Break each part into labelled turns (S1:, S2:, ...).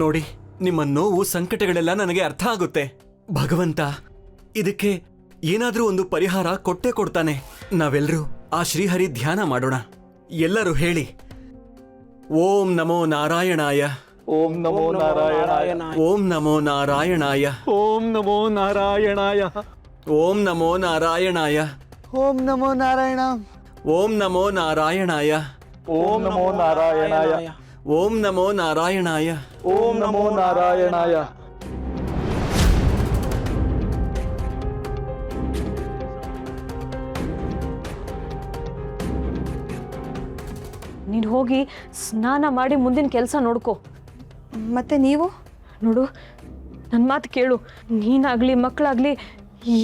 S1: ನೋಡಿ, ನಿಮ್ಮ ನೋವು ಸಂಕಟಗಳೆಲ್ಲ ನನಗೆ ಅರ್ಥ ಆಗುತ್ತೆ. ಭಗವಂತ ಇದಕ್ಕೆ ಏನಾದ್ರೂ ಒಂದು ಪರಿಹಾರ ಕೊಟ್ಟೇ ಕೊಡ್ತಾನೆ. ನಾವೆಲ್ಲರೂ ಆ ಶ್ರೀಹರಿ ಧ್ಯಾನ ಮಾಡೋಣ. ಎಲ್ಲರೂ ಹೇಳಿ, ಓಂ ನಮೋ ನಾರಾಯಣಾಯ,
S2: ಓಂ ನಮೋ ನಾರಾಯಣಾಯ,
S1: ಓಂ ನಮೋ ನಾರಾಯಣಾಯ,
S2: ಓಂ ನಮೋ ನಾರಾಯಣಾಯ,
S1: ಓಂ ನಮೋ ನಾರಾಯಣಾಯ,
S2: ಓಂ ನಮೋ ನಾರಾಯಣ,
S1: ಓಂ ನಮೋ ನಾರಾಯಣಾಯ,
S2: ಓಂ ನಮೋ ನಾರಾಯಣಾಯ,
S1: ಓಂ ನಮೋ ನಾರಾಯಣಾಯ,
S2: ಓಂ ನಮೋ ನಾರಾಯಣಾಯ.
S3: ನೀನು ಹೋಗಿ ಸ್ನಾನ ಮಾಡಿ ಮುಂದಿನ ಕೆಲಸ ನೋಡ್ಕೊ.
S4: ಮತ್ತೆ ನೀವು
S3: ನೋಡು, ನನ್ನ ಮಾತು ಕೇಳು. ನೀನಾಗ್ಲಿ ಮಕ್ಕಳಾಗ್ಲಿ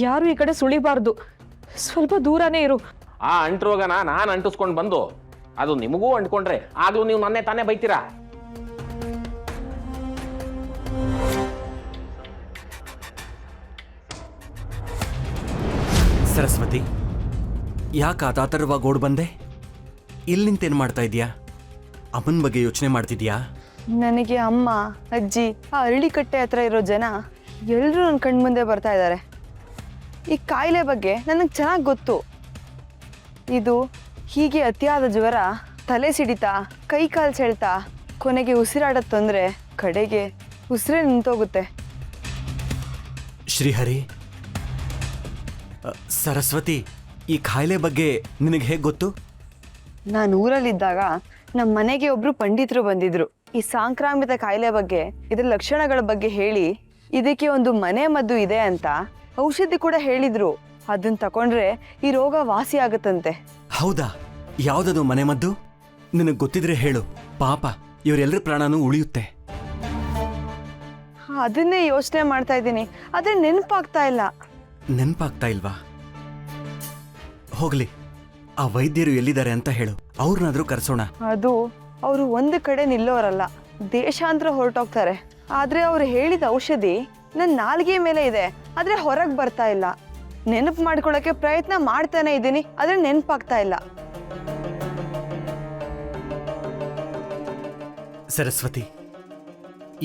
S3: ಯಾರು ಈ ಕಡೆ ಸುಳಿಬಾರ್ದು. ಸ್ವಲ್ಪ ದೂರನೇ ಇರು.
S5: ಆ ಅಂಟ್ರೋಗನ ನಾನು ಅಂಟಿಸ್ಕೊಂಡು ಬಂದು ಅದು ನಿಮಗೂ ಅಂಟ್ಕೊಂಡ್ರೆ ಆಗ್ಲೂ ನೀವು ನನ್ನೇ ತಾನೇ ಬೈತೀರಾ.
S1: ಸರಸ್ವತಿ, ಯಾಕೆ ಆತಾತರವಾಗಿ ಓಡ್ ಬಂದೆ? ಇಲ್ಲಿ ನಿಂತೇನು ಮಾಡ್ತಾ ಇದೀಯಾ? ಅಮ್ಮನ ಬಗ್ಗೆ ಯೋಚನೆ ಮಾಡ್ತಿದ್ಯಾ?
S4: ನನಗೆ ಅಮ್ಮ, ಅಜ್ಜಿ, ಆ ಅರಳಿಕಟ್ಟೆ ಹತ್ರ ಇರೋ ಜನ ಎಲ್ಲರೂ ನನ್ನ ಕಣ್ಮುಂದೆ ಬರ್ತಾ ಇದ್ದಾರೆ. ಈ ಕಾಯಿಲೆ ಬಗ್ಗೆ ನನಗೆ ಚೆನ್ನಾಗಿ ಗೊತ್ತು. ಇದು ಹೀಗೆ ಅತಿಯಾದ ಜ್ವರ, ತಲೆ ಸಿಡಿತ, ಕೈ ಕಾಲು ಸೆಳ್ತಾ, ಕೊನೆಗೆ ಉಸಿರಾಡೋದು ತೊಂದರೆ, ಕಡೆಗೆ ಉಸಿರೇ ನಿಂತೋಗುತ್ತೆ.
S1: ಶ್ರೀಹರಿ, ಸರಸ್ವತಿ, ಈ ಕಾಯಿಲೆ ಬಗ್ಗೆ ನಿನಗೆ ಹೇಗೆ ಗೊತ್ತು?
S4: ನಾನು ಊರಲ್ಲಿದ್ದಾಗ ನಮ್ಮ ಮನೆಗೆ ಒಬ್ರು ಪಂಡಿತರು ಬಂದಿದ್ರು. ಈ ಸಾಂಕ್ರಾಮಿಕ ಕಾಯಿಲೆ ಬಗ್ಗೆ, ಇದರ ಲಕ್ಷಣಗಳ ಬಗ್ಗೆ ಹೇಳಿ ಇದಕ್ಕೆ ಒಂದು ಮನೆ ಮದ್ದು ಇದೆ ಅಂತ ಔಷಧಿ ಕೂಡ ಹೇಳಿದ್ರು. ಅದನ್ನ ತಕೊಂಡ್ರೆ ಈ ರೋಗ ವಾಸಿ ಆಗುತ್ತಂತೆ.
S1: ಹೌದಾ? ಯಾವುದದು ಮನೆಮದ್ದು? ನಿನಗೆ ಗೊತ್ತಿದ್ರೆ ಹೇಳು. ಪಾಪ ಇವರೆಲ್ಲರ ಪ್ರಾಣನೂ ಉಳಿಯುತ್ತೆ.
S4: ಅದನ್ನೇ ಯೋಚನೆ ಮಾಡ್ತಾ ಇದ್ದೀನಿ, ಆದ್ರೆ ನೆನಪಾಗ್ತಾ ಇಲ್ಲ.
S1: ನೆನಪಾಗ್ತಾ ಇಲ್ವಾ? ಹೋಗ್ಲಿ, ಆ ವೈದ್ಯರು ಎಲ್ಲಿದ್ದಾರೆ ಅಂತ ಹೇಳು. ಅವ್ರನ್ನಾದ್ರೂ ಕರೆಸೋಣ.
S4: ಅದು ಅವರು ಒಂದು ಕಡೆ ನಿಲ್ಲೋರಲ್ಲ, ದೇಶಾಂತರ ಹೊರಟೋಗ್ತಾರೆ. ಆದ್ರೆ ಅವ್ರು ಹೇಳಿದ ಔಷಧಿ ನನ್ನ ನಾಲ್ಗೆ ಮೇಲೆ ಇದೆ, ಆದ್ರೆ ಹೊರಗೆ ಬರ್ತಾ ಇಲ್ಲ. ನೆನಪು ಮಾಡ್ಕೊಳ್ಳೋಕೆ ಪ್ರಯತ್ನ ಮಾಡ್ತಾನೆ ಇದ್ದೀನಿ, ಆದ್ರೆ ನೆನಪಾಗ್ತಾ ಇಲ್ಲ.
S1: ಸರಸ್ವತಿ,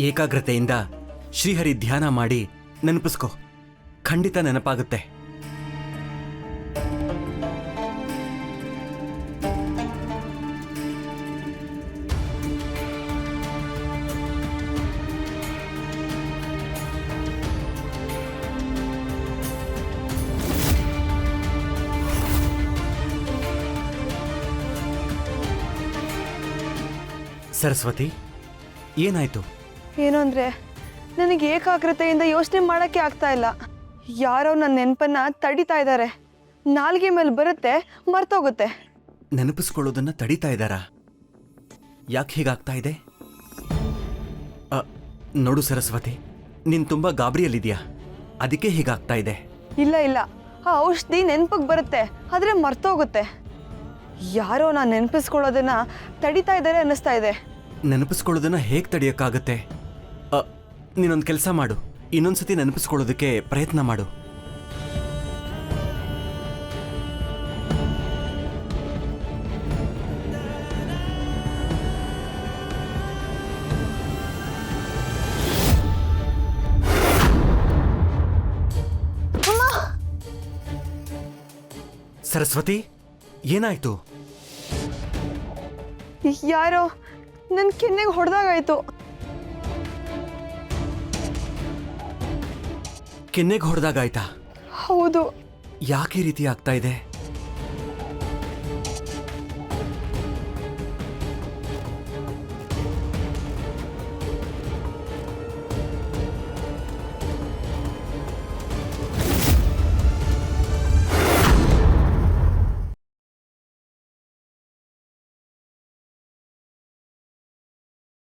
S1: ಏಕಾಗ್ರತೆಯಿಂದ ಶ್ರೀಹರಿ ಧ್ಯಾನ ಮಾಡಿ ನೆನಪಿಸ್ಕೋ. ಖಂಡಿತ ನೆನಪಾಗುತ್ತೆ. ಸರಸ್ವತಿ, ಏನಾಯ್ತು?
S4: ಏನು ಅಂದ್ರೆ ನನಗೆ ಏಕಾಗ್ರತೆಯಿಂದ ಯೋಚನೆ ಮಾಡಕ್ಕೆ ಆಗ್ತಾ ಇಲ್ಲ. ಯಾರೋ ನನ್ನ ನೆನಪನ್ನ ತಡಿತಾ ಇದ್ದಾರೆ. ನಾಲ್ಗೆ ಮೇಲೆ ಬರುತ್ತೆ, ಮರ್ತೋಗುತ್ತೆ.
S1: ನೆನಪಿಸ್ಕೊಳ್ಳೋದನ್ನ ತಡೀತಾ ಇದ್ದಾರಾ? ಯಾಕೆ ಹೀಗಾಗ್ತಾ ಇದೆ? ನೋಡು ಸರಸ್ವತಿ, ನೀನ್ ತುಂಬಾ ಗಾಬರಿಯಲ್ಲಿದ್ಯಾ, ಅದಕ್ಕೆ ಹೀಗಾಗ್ತಾ ಇದೆ.
S4: ಇಲ್ಲ ಇಲ್ಲ, ಆ ಔಷಧಿ ನೆನಪಿಗೆ ಬರುತ್ತೆ, ಆದ್ರೆ ಮರ್ತೋಗುತ್ತೆ. ಯಾರೋ ನಾನು ನೆನಪಿಸ್ಕೊಳ್ಳೋದನ್ನ ತಡಿತಾ ಇದ್ದಾರೆ ಅನ್ನಿಸ್ತಾ ಇದೆ.
S1: ನೆನಪಿಸ್ಕೊಳ್ಳೋದನ್ನ ಹೇಗೆ ತಡೆಯೋಕ್ಕಾಗತ್ತೆ? ನೀನೊಂದು ಕೆಲಸ ಮಾಡು, ಇನ್ನೊಂದ್ಸತಿ ನೆನಪಿಸ್ಕೊಳ್ಳೋದಕ್ಕೆ ಪ್ರಯತ್ನ ಮಾಡು. ಸರಸ್ವತಿ, ಏನಾಯ್ತು?
S4: ಯಾರೋ ನನ್ನ ಕೆನ್ನೆಗೆ ಹೊಡೆದಾಗಾಯ್ತು.
S1: ಕೆನ್ನೆಗೆ ಹೊಡೆದಾಗಾಯ್ತಾ?
S4: ಹೌದು.
S1: ಯಾಕೆ ಈ ರೀತಿ ಆಗ್ತಾ ಇದೆ?